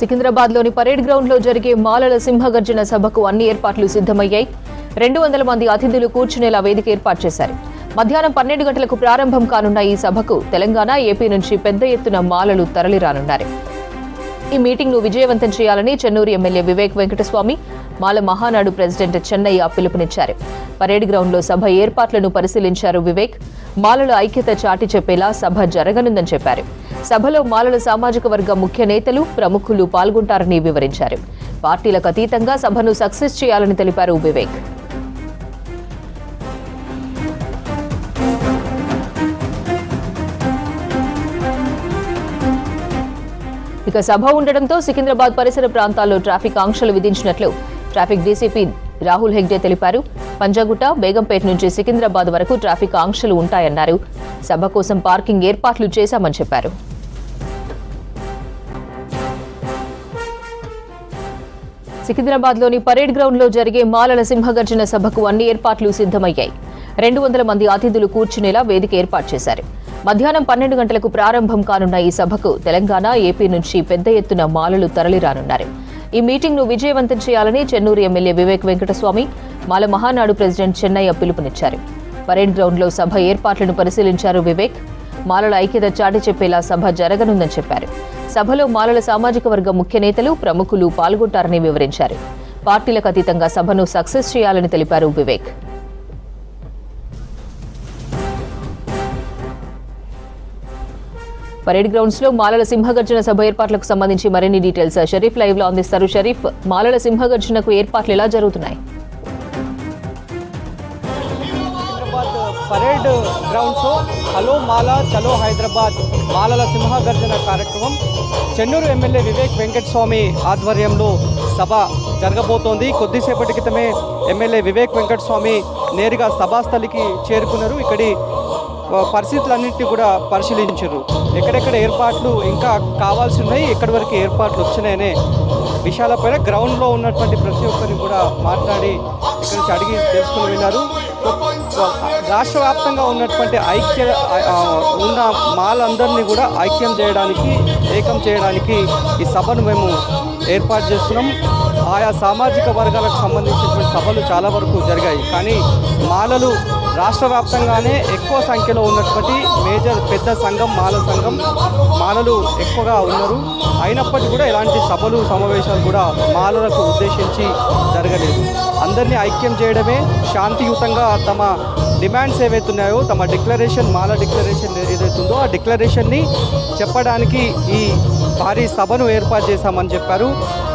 సికింద్రాబాద్లోని parade గ్రౌండ్లో జరిగే మాలల సింహగర్జన సభకు అన్ని ఏర్పాట్లు సిద్ధమయ్యాయి. 200 మంది అతిథులు కూర్చునేలా వేదిక ఏర్పాటు చేశారు. మధ్యాహ్నం 12 గంటలకు ప్రారంభం కానున్న ఈ సభకు తెలంగాణ, ఏపీ నుంచి పెద్ద ఎత్తున మాలలు తరలిరానున్నారు. ఈ మీటింగ్ను విజయవంతం చేయాలని చెన్నూరు ఎమ్మెల్యే వివేక్ వెంకటస్వామి, మాల మహానాడు ప్రెసిడెంట్ చెన్నయ్య పిలుపునిచ్చారు. పరేడ్ గ్రౌండ్లో సభ ఏర్పాట్లను పరిశీలించారు వివేక్. మాలల ఐక్యత చాటి చెప్పేలా సభ జరగనుందని చెప్పారు. సభలో మాలల సామాజిక వర్గ ముఖ్య నేతలు, ప్రముఖులు పాల్గొంటారని వివరించారు. పార్టీలకు అతీతంగా సభను సక్సెస్ చేయాలని తెలిపారు వివేక్. ఇక సభ ఉండడంతో సికింద్రాబాద్ పరిసర ప్రాంతాల్లో ట్రాఫిక్ ఆంక్షలు విధించినట్లు ట్రాఫిక్ డీసీపీ రాహుల్ హెగ్డే తెలిపారు. పంజాగుట్ట, బేగంపేట నుంచి సికింద్రాబాద్ వరకు ట్రాఫిక్ ఆంక్షలు ఉంటాయన్నారు. సభ కోసం పార్కింగ్ ఏర్పాట్లు చేశామని చెప్పారు. సికింద్రాబాద్లోని పరేడ్ గ్రౌండ్లో జరిగే మాలల సింహగర్జన సభకు అన్ని ఏర్పాట్లు సిద్ధమయ్యాయి. 200 మంది అతిథులు కూర్చునేలా వేదిక ఏర్పాటు చేశారు. మధ్యాహ్నం 12 గంటలకు ప్రారంభం కానున్న ఈ సభకు తెలంగాణ, ఏపీ నుంచి పెద్ద ఎత్తున మాలలు తరలిరానున్నారు. ఈ మీటింగ్ను విజయవంతం చేయాలని చెన్నూరు ఎమ్మెల్యే వివేక్ వెంకటస్వామి, మాల మహానాడు ప్రెసిడెంట్ చెన్నయ్య పిలుపునిచ్చారు. పరేడ్ గ్రౌండ్లో సభ ఏర్పాట్లను పరిశీలించారు వివేక్. మాలల ఐక్యత చాటి చెప్పేలా సభ జరగనుందని చెప్పారు. సభలో మాలల సామాజిక వర్గ ముఖ్య నేతలు, ప్రముఖులు పాల్గొంటారని వివరించారు. పార్టీలకు అతీతంగా సభను సక్సెస్ చేయాలని తెలిపారు వివేక్. పరేడ్ గ్రౌండ్స్ లో మాలల సింహగర్జన సభ ఏర్పాట్లకు సంబంధించి మరిన్ని డీటెయిల్స్ షరీఫ్ లైవ్ లో అందిస్తారు. షరీఫ్, మాలల సింహగర్జనకు ఏర్పాట్లు ఎలా జరుగుతున్నాయి? పరేడ్ గ్రౌండ్స్ హలో మాలా చలో హైదరాబాద్ మాలల సింహగర్జన కార్యక్రమం చెన్నూరు ఎమ్మెల్యే వివేక్ వెంకటస్వామి ఆధ్వర్యంలో సభ జరగబోతోంది. కొద్దిసేపటి క్రితమే ఎమ్మెల్యే వివేక్ వెంకటస్వామి నేరుగా సభాస్థలికి చేరుకున్నారు. ఇక్కడి పరిస్థితులన్నింటినీ కూడా పరిశీలించారు. ఎక్కడెక్కడ ఏర్పాట్లు ఇంకా కావాల్సి ఉన్నాయి, ఎక్కడి వరకు ఏర్పాట్లు వచ్చినాయనే విషయాలపైన గ్రౌండ్లో ఉన్నటువంటి ప్రతి ఒక్కరిని కూడా మాట్లాడి ఇక్కడి నుంచి అడిగి తెలుసుకుని వెళ్ళారు. రాష్ట్ర వ్యాప్తంగా ఉన్నటువంటి ఉన్న మాలందరినీ కూడా ఐక్యం చేయడానికి, ఏకం చేయడానికి ఈ సభను మేము ఏర్పాటు చేస్తున్నాం. ఆయా సామాజిక వర్గాలకు సంబంధించినటువంటి సభలు చాలా వరకు జరిగాయి. కానీ మాలలు రాష్ట్ర వ్యాప్తంగానే ఎక్కువ సంఖ్యలో ఉన్నటువంటి పెద్ద సంఘం మాల సంఘం, మాలలు ఎక్కువగా ఉన్నారు. అయినప్పటికీ కూడా ఇలాంటి సభలు, సమావేశాలు కూడా మాలలకు ఉద్దేశించి జరగలేదు. అందరినీ ఐక్యం చేయడమే, శాంతియుతంగా తమ డిమాండ్స్ ఏవైతున్నాయో, తమ డిక్లరేషన్, మాల డిక్లరేషన్ ఏదైతుందో ఆ డిక్లరేషన్ని చెప్పడానికి ఈ భారీ సభను ఏర్పాటు చేశామని చెప్పారు.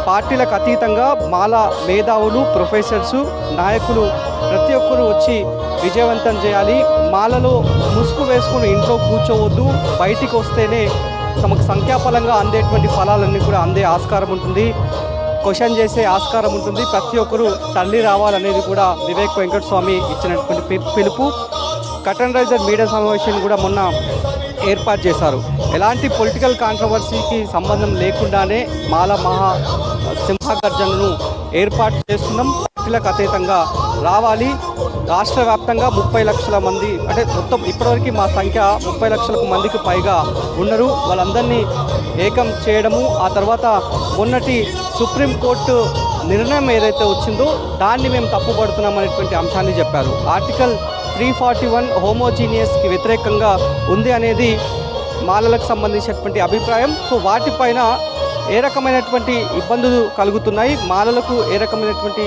పార్టీలకు అతీతంగా మాల మేధావులు, ప్రొఫెసర్సు, నాయకులు ప్రతి ఒక్కరూ వచ్చి విజయవంతం చేయాలి. మాలలో ముసుగు వేసుకుని ఇంట్లో కూర్చోవద్దు, బయటికి వస్తేనే తమకు సంఖ్యాబలంగా అందేటువంటి ఫలాలన్నీ కూడా అందే ఆస్కారం ఉంటుంది, క్వశ్చన్ చేసే ఆస్కారం ఉంటుంది. ప్రతి ఒక్కరూ తల్లి రావాలనేది కూడా వివేక్ వెంకటస్వామి ఇచ్చినటువంటి పిలుపు. కటన్ రైజర్ మీడియా సమావేశాన్ని కూడా మొన్న ఏర్పాటు చేశారు. ఎలాంటి పొలిటికల్ కాంట్రవర్సీకి సంబంధం లేకుండానే మాల సింహగర్జనను ఏర్పాటు చేస్తున్నాం. పార్టీలకు అతీతంగా రావాలి. రాష్ట్ర వ్యాప్తంగా 30 లక్షల మంది, అంటే మొత్తం ఇప్పటివరకు మా సంఖ్య 30 లక్షలకు మందికి పైగా ఉన్నారు. వాళ్ళందరినీ ఏకం చేయడము, ఆ తర్వాత మొన్నటి సుప్రీంకోర్టు నిర్ణయం ఏదైతే వచ్చిందో దాన్ని మేము తప్పుపడుతున్నాం అనేటువంటి అంశాన్ని చెప్పారు. ఆర్టికల్ 341 హోమోజీనియస్కి వ్యతిరేకంగా ఉంది అనేది మాలలకు సంబంధించినటువంటి అభిప్రాయం. సో వాటిపైన ఏ రకమైనటువంటి ఇబ్బందులు కలుగుతున్నాయి, మాలలకు ఏ రకమైనటువంటి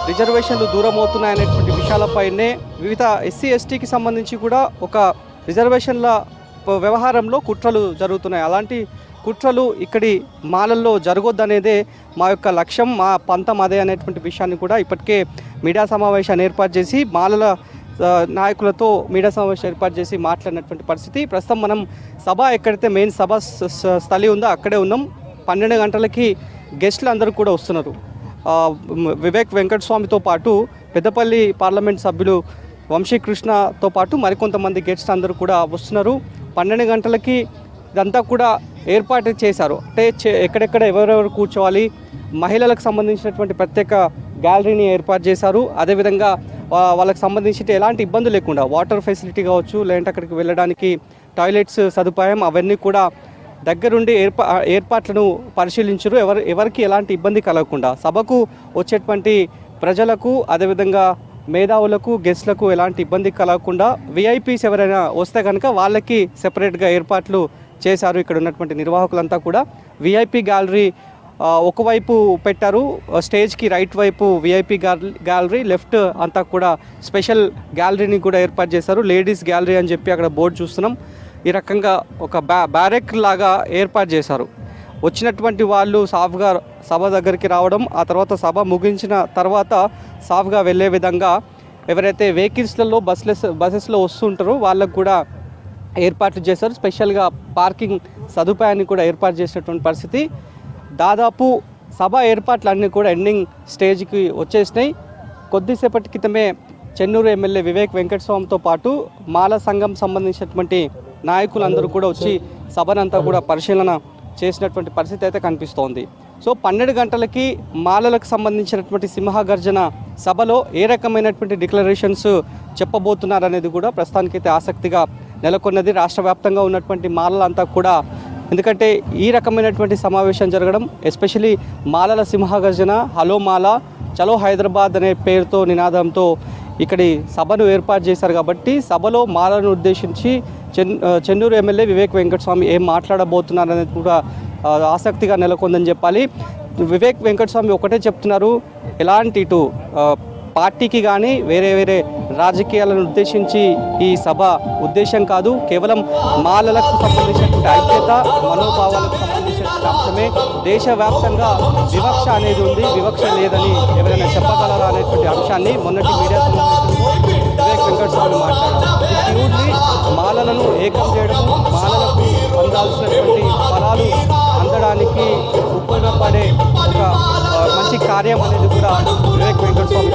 రిజర్వేషన్లు దూరం అవుతున్నాయనేటువంటి విషయాలపైనే వివిధ ఎస్సీ ఎస్టీకి సంబంధించి కూడా ఒక రిజర్వేషన్ల వ్యవహారంలో కుట్రలు జరుగుతున్నాయి. అలాంటి కుట్రలు ఇక్కడి మాలల్లో జరగొద్దనేదే మా యొక్క లక్ష్యం, మా పంతం అదే అనేటువంటి విషయాన్ని కూడా ఇప్పటికే మీడియా సమావేశాన్ని ఏర్పాటు చేసి మాలల నాయకులతో మీడియా సమావేశం ఏర్పాటు చేసి మాట్లాడినటువంటి పరిస్థితి. ప్రస్తుతం మనం సభ ఎక్కడైతే మెయిన్ సభ స్థలి ఉందో అక్కడే ఉన్నాం. 12 గంటలకి గెస్టులు అందరూ కూడా వస్తున్నారు. వివేక్ వెంకటస్వామితో పాటు పెద్దపల్లి పార్లమెంట్ సభ్యులు వంశీకృష్ణతో పాటు మరికొంతమంది గెస్ట్లు అందరూ కూడా వస్తున్నారు. 12 గంటలకి ఇదంతా కూడా ఏర్పాటు చేశారు. అంటే ఎక్కడెక్కడ ఎవరెవరు కూర్చోవాలి, మహిళలకు సంబంధించినటువంటి ప్రత్యేక గ్యాలరీని ఏర్పాటు చేశారు. అదేవిధంగా వాళ్ళకి సంబంధించి ఎలాంటి ఇబ్బంది లేకుండా వాటర్ ఫెసిలిటీ కావచ్చు, లేదంటే అక్కడికి వెళ్ళడానికి టాయిలెట్స్ సదుపాయం అవన్నీ కూడా దగ్గరుండి ఏర్పాట్లను పరిశీలించరు. ఎవరికి ఎలాంటి ఇబ్బంది కలగకుండా సభకు వచ్చేటువంటి ప్రజలకు అదేవిధంగా మేధావులకు గెస్ట్లకు ఎలాంటి ఇబ్బంది కలగకుండా విఐపీస్ ఎవరైనా వస్తే కనుక వాళ్ళకి సెపరేట్గా ఏర్పాట్లు చేశారు. ఇక్కడ ఉన్నటువంటి నిర్వాహకులంతా కూడా విఐపీ గ్యాలరీ ఒకవైపు పెట్టారు, స్టేజ్కి రైట్ వైపు విఐపీ గ్యాలరీ, లెఫ్ట్ అంతా కూడా స్పెషల్ గ్యాలరీని కూడా ఏర్పాటు చేశారు. లేడీస్ గ్యాలరీ అని చెప్పి అక్కడ బోర్డు చూస్తున్నాం. ఈ రకంగా ఒక బ్యారెక్ లాగా ఏర్పాటు చేశారు. వచ్చినటువంటి వాళ్ళు సాఫ్గా సభ దగ్గరికి రావడం, ఆ తర్వాత సభ ముగించిన తర్వాత సాఫ్గా వెళ్ళే విధంగా ఎవరైతే వెహికల్స్లలో బస్సెస్లో వస్తుంటారో వాళ్ళకు కూడా ఏర్పాట్లు చేశారు. స్పెషల్గా పార్కింగ్ సదుపాయాన్ని కూడా ఏర్పాటు చేసినటువంటి పరిస్థితి. దాదాపు సభ ఏర్పాట్లన్నీ కూడా ఎండింగ్ స్టేజ్కి వచ్చేసినాయి. కొద్దిసేపటి క్రితమే చెన్నూరు ఎమ్మెల్యే వివేక్ వెంకటస్వామితో పాటు మాల సంఘం సంబంధించినటువంటి నాయకులందరూ కూడా వచ్చి సభనంతా కూడా పరిశీలన చేసినటువంటి పరిస్థితి అయితే కనిపిస్తోంది. సో 12 గంటలకి మాలలకు సంబంధించినటువంటి సింహగర్జన సభలో ఏ రకమైనటువంటి డిక్లరేషన్స్ చెప్పబోతున్నారనేది కూడా ప్రస్తుతానికైతే ఆసక్తిగా నెలకొన్నది రాష్ట్ర వ్యాప్తంగా ఉన్నటువంటి మాలలంతా కూడా. ఎందుకంటే ఈ రకమైనటువంటి సమావేశం జరగడం, ఎస్పెషలీ మాలల సింహగర్జన హలో మాల చలో హైదరాబాద్ అనే పేరుతో నినాదంతో ఇక్కడి సభను ఏర్పాటు చేశారు. కాబట్టి సభలో మాలను ఉద్దేశించి చెన్నూరు ఎమ్మెల్యే వివేక్ వెంకటస్వామి ఏం మాట్లాడబోతున్నారు అనేది కూడా ఆసక్తిగా నెలకొందని చెప్పాలి. వివేక్ వెంకటస్వామి ఒకటే చెప్తున్నారు, ఎలాంటి ఇటు పార్టీకి కానీ వేరే రాజకీయాలను ఉద్దేశించి ఈ సభ ఉద్దేశం కాదు, కేవలం మాలలకు సంబంధించినటువంటి ఐక్యత మనోభావాలకు సంబంధించినటువంటి అంశమే. దేశవ్యాప్తంగా వివక్ష అనేది ఉంది, వివక్ష లేదని ఎవరైనా చెప్పగలరా అనేటువంటి అంశాన్ని మొన్నటి మీడియా సమావేశంలో వివేక్ వెంకటస్వామి మాట్లాడారు. ప్యూర్లీ మాలలను ఏకం చేయడము, మాలలకు అందాల్సినటువంటి ఫలాలు అందడానికి ఉపయోగపడే ఒక మంచి కార్యం అనేది కూడా వివేక్ వెంకటస్వామి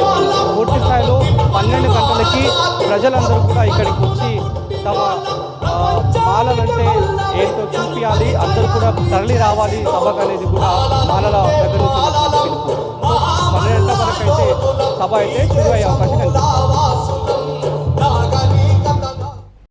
పూర్తి స్థాయిలో 12 గంటలకి ప్రజలందరూ కూడా ఇక్కడికి వచ్చి తమ మాలలంటే ఏంటో చూపించాలి, అందరూ కూడా తరలి రావాలి సభకు అనేది కూడా మాలల దగ్గర నుంచి పిలుపు. 12 గంటల వరకు అయితే సభ అయితే శురు అయ్యే అవకాశం కనిపిస్తుంది.